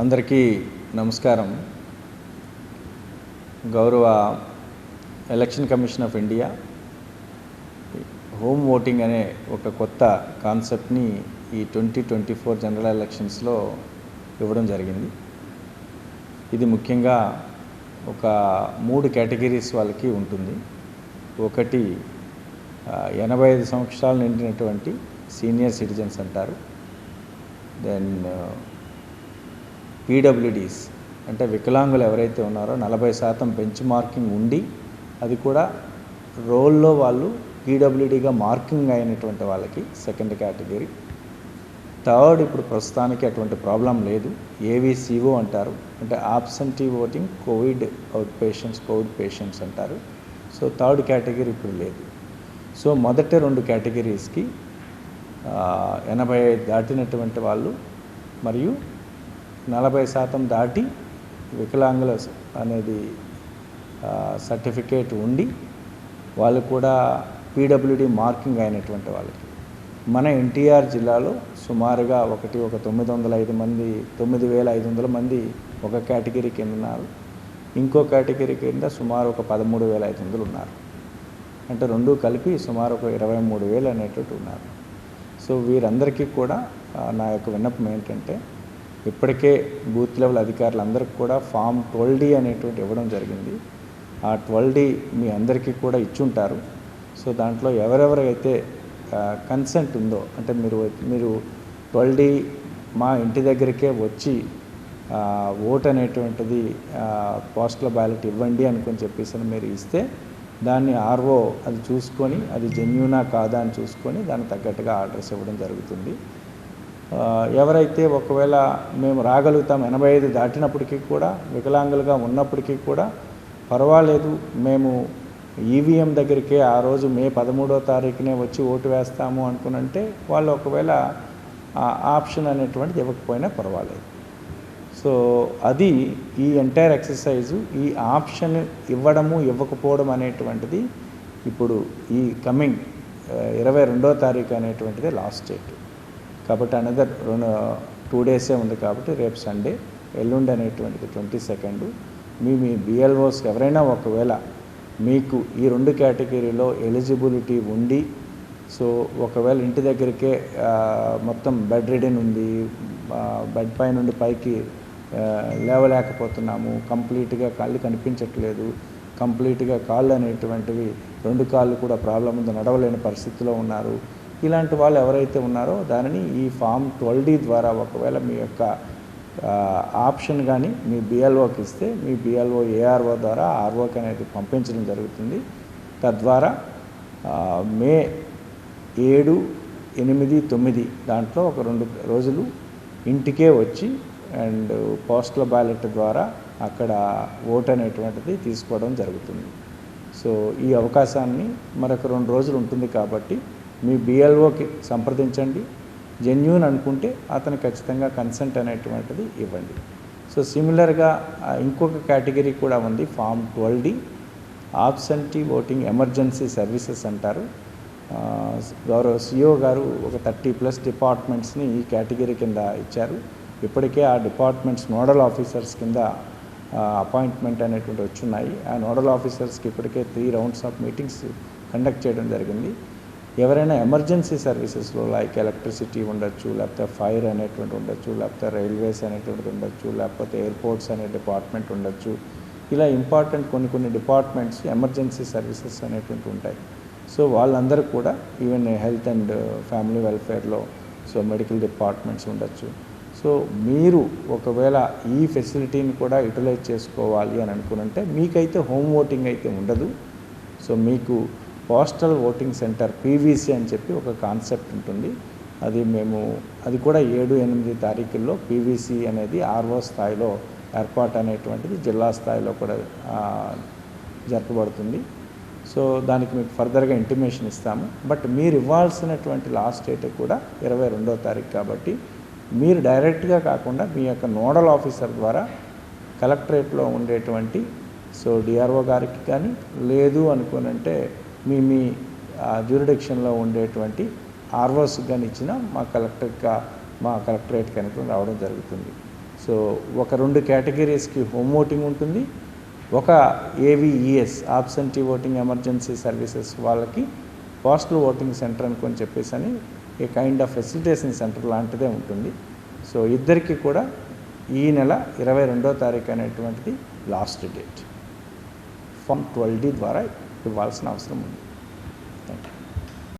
అందరికీ నమస్కారం. గౌరవ election commission of India home voting అనే ఒక కొత్త కాన్సెప్ట్ని ఈ 2024 జనరల్ ఎలక్షన్స్లో ఇవ్వడం జరిగింది. ఇది ముఖ్యంగా ఒక 3 కేటగిరీస్ వాళ్ళకి ఉంటుంది. ఒకటి 85 సంవత్సరాలు నిండినటువంటి సీనియర్ సిటిజన్స్ అంటారు. దెన్ పీడబ్ల్యూడీస్ అంటే వికలాంగులు ఎవరైతే ఉన్నారో 40% బెంచ్ మార్కింగ్ ఉండి అది కూడా రోల్లో వాళ్ళు పీడబ్ల్యూడీగా మార్కింగ్ అయినటువంటి వాళ్ళకి సెకండ్ కేటగిరీ. థర్డ్, ఇప్పుడు ప్రస్తుతానికి అటువంటి ప్రాబ్లం లేదు, ఏవీసీఓ అంటారు, అంటే ఆబ్సెంటీ ఓటింగ్ కోవిడ్ పేషెంట్స్ అంటారు. సో థర్డ్ కేటగిరీ ఇప్పుడు లేదు. సో మొదటి 2 కేటగిరీస్కి 85 దాటినటువంటి వాళ్ళు మరియు 40% దాటి వికలాంగుల అనేది సర్టిఫికేట్ ఉండి వాళ్ళు కూడా పీడబ్ల్యూడీ మార్కింగ్ అయినటువంటి వాళ్ళకి మన ఎన్టీఆర్ జిల్లాలో సుమారుగా 9,500 మంది ఒక కేటగిరీ కింద ఉన్నారు. ఇంకో కేటగిరీ కింద సుమారు ఒక 13,500 ఉన్నారు. అంటే రెండు కలిపి సుమారు ఒక 23,000 అనేటట్టు ఉన్నారు. సో వీరందరికీ కూడా నా యొక్క విన్నపం ఏంటంటే, ఇప్పటికే బూత్ లెవెల్ అధికారులందరికీ కూడా ఫామ్ 12D అనేటువంటి ఇవ్వడం జరిగింది. ఆ 12D మీ అందరికీ కూడా ఇచ్చుంటారు. సో దాంట్లో ఎవరెవరైతే కన్సెంట్ ఉందో, అంటే మీరు 12D మా ఇంటి దగ్గరికే వచ్చి ఓట్ అనేటువంటిది పోస్టల్ బ్యాలెట్ ఇవ్వండి అనుకొని చెప్పేసి మీరు ఇస్తే దాన్ని ఆర్ఓ అది చూసుకొని అది జెన్యూనా కాదా అని చూసుకొని దానికి తగ్గట్టుగా ఆర్డర్స్ ఇవ్వడం జరుగుతుంది. ఎవరైతే ఒకవేళ మేము రాగలుగుతాం 85 దాటినప్పటికీ కూడా వికలాంగులుగా ఉన్నప్పటికీ కూడా పర్వాలేదు, మేము ఈవీఎం దగ్గరికే ఆ రోజు మే 13వ తారీఖునే వచ్చి ఓటు వేస్తాము అనుకునంటే వాళ్ళు ఒకవేళ ఆప్షన్ అనేటువంటిది ఇవ్వకపోయినా పర్వాలేదు. సో అది ఈ ఎంటైర్ ఎక్సర్సైజు, ఈ ఆప్షన్ ఇవ్వడము ఇవ్వకపోవడం అనేటువంటిది ఇప్పుడు ఈ కమింగ్ 22వ తారీఖు అనేటువంటిది లాస్ట్ డేట్. కాబట్టి అనదర్ 2 డేసే ఉంది. కాబట్టి రేపు సండే, ఎల్లుండి అనేటువంటిది 22nd. మీ బిఎల్ఓస్ ఎవరైనా ఒకవేళ మీకు ఈ 2 కేటగిరీలో ఎలిజిబిలిటీ ఉండి, సో ఒకవేళ ఇంటి దగ్గరికే మొత్తం బెడ్ రిడెన్ ఉంది, బెడ్ పై నుండి పైకి లేవలేకపోతున్నాము, కంప్లీట్గా కాళ్ళు కనిపించట్లేదు, కంప్లీట్గా కాళ్ళు అనేటువంటివి 2 కాళ్ళు కూడా ప్రాబ్లం ఉంది, నడవలేని పరిస్థితిలో ఉన్నారు, ఇలాంటి వాళ్ళు ఎవరైతే ఉన్నారో దానిని ఈ ఫామ్ 12D ద్వారా ఒకవేళ మీ యొక్క ఆప్షన్ కానీ మీ బిఎల్ఓకి ఇస్తే మీ బిఎల్ఓ ఏఆర్ఓ ద్వారా ఆర్ఓకి అనేది పంపించడం జరుగుతుంది. తద్వారా మే 7, 8, 9 దాంట్లో ఒక 2 రోజులు ఇంటికే వచ్చి అండ్ పోస్టల్ బ్యాలెట్ ద్వారా అక్కడ ఓట్ అనేటువంటిది తీసుకోవడం జరుగుతుంది. సో ఈ అవకాశాన్ని మరొక 2 రోజులు ఉంటుంది కాబట్టి మీ బిఎల్ఓకి సంప్రదించండి. జెన్యూన్ అనుకుంటే అతను ఖచ్చితంగా కన్సెంట్ అనేటువంటిది ఇవ్వండి. సో సిమిలర్గా ఇంకొక కేటగిరీ కూడా ఉంది, form 12D absentee voting emergency services అంటారు. గౌరవ సిఓ గారు ఒక 30+ డిపార్ట్మెంట్స్ని ఈ కేటగిరీ కింద ఇచ్చారు. ఇప్పటికే ఆ డిపార్ట్మెంట్స్ నోడల్ ఆఫీసర్స్ కింద అపాయింట్మెంట్ అనేటువంటి వచ్చున్నాయి. ఆ నోడల్ ఆఫీసర్స్కి ఇప్పటికే 3 రౌండ్స్ ఆఫ్ మీటింగ్స్ కండక్ట్ చేయడం జరిగింది. ఎవరైనా ఎమర్జెన్సీ సర్వీసెస్లో లైక్ ఎలక్ట్రిసిటీ ఉండొచ్చు, లేకపోతే ఫైర్ అనేటువంటి ఉండొచ్చు, లేకపోతే రైల్వేస్ అనేటువంటిది ఉండొచ్చు, లేకపోతే ఎయిర్పోర్ట్స్ అనే డిపార్ట్మెంట్ ఉండొచ్చు, ఇలా ఇంపార్టెంట్ కొన్ని డిపార్ట్మెంట్స్ ఎమర్జెన్సీ సర్వీసెస్ అనేటువంటి ఉంటాయి. సో వాళ్ళందరూ కూడా ఈవెన్ హెల్త్ అండ్ ఫ్యామిలీ వెల్ఫేర్లో సో మెడికల్ డిపార్ట్మెంట్స్ ఉండొచ్చు. సో మీరు ఒకవేళ ఈ ఫెసిలిటీని కూడా యూటిలైజ్ చేసుకోవాలి అని అనుకుంటే మీకైతే హోమ్ ఓటింగ్ అయితే ఉండదు. సో మీకు పోస్టల్ ఓటింగ్ సెంటర్ పీవీసీ అని చెప్పి ఒక కాన్సెప్ట్ ఉంటుంది. అది కూడా 7, 8 తారీఖుల్లో పీవీసీ అనేది ఆర్ఓ స్థాయిలో ఏర్పాటు అనేటువంటిది జిల్లా స్థాయిలో కూడా జరపబడుతుంది. సో దానికి మీకు ఫర్దర్గా ఇంటిమేషన్ ఇస్తాము. బట్ మీరు ఇవ్వాల్సినటువంటి లాస్ట్ డేట్ కూడా 22వ తారీఖు. కాబట్టి మీరు డైరెక్ట్గా కాకుండా మీ యొక్క నోడల్ ఆఫీసర్ ద్వారా కలెక్టరేట్లో ఉండేటువంటి సో డిఆర్ఓ గారికి కానీ, లేదు అనుకోనంటే మీ జ్యూరిడిక్షన్లో ఉండేటువంటి ఆర్ఓస్ కానీ ఇచ్చిన మా కలెక్టరేట్ కనుక రావడం జరుగుతుంది. సో సో ఒక 2 కేటగిరీస్కి హోమ్ ఓటింగ్ ఉంటుంది, ఒక AVES absentee voting emergency services వాళ్ళకి పోస్టల్ ఓటింగ్ సెంటర్ అనుకొని చెప్పేసి అని ఏ కైండ్ ఆఫ్ ఫెసిలిటేషన్ సెంటర్ లాంటిదే ఉంటుంది. సో ఇద్దరికి కూడా ఈ నెల 22వ తారీఖు అనేటువంటిది లాస్ట్ డేట్. ఫామ్ 12D ద్వారా ఇవ్వాల్సిన అవసరం ఉంది. Thank you.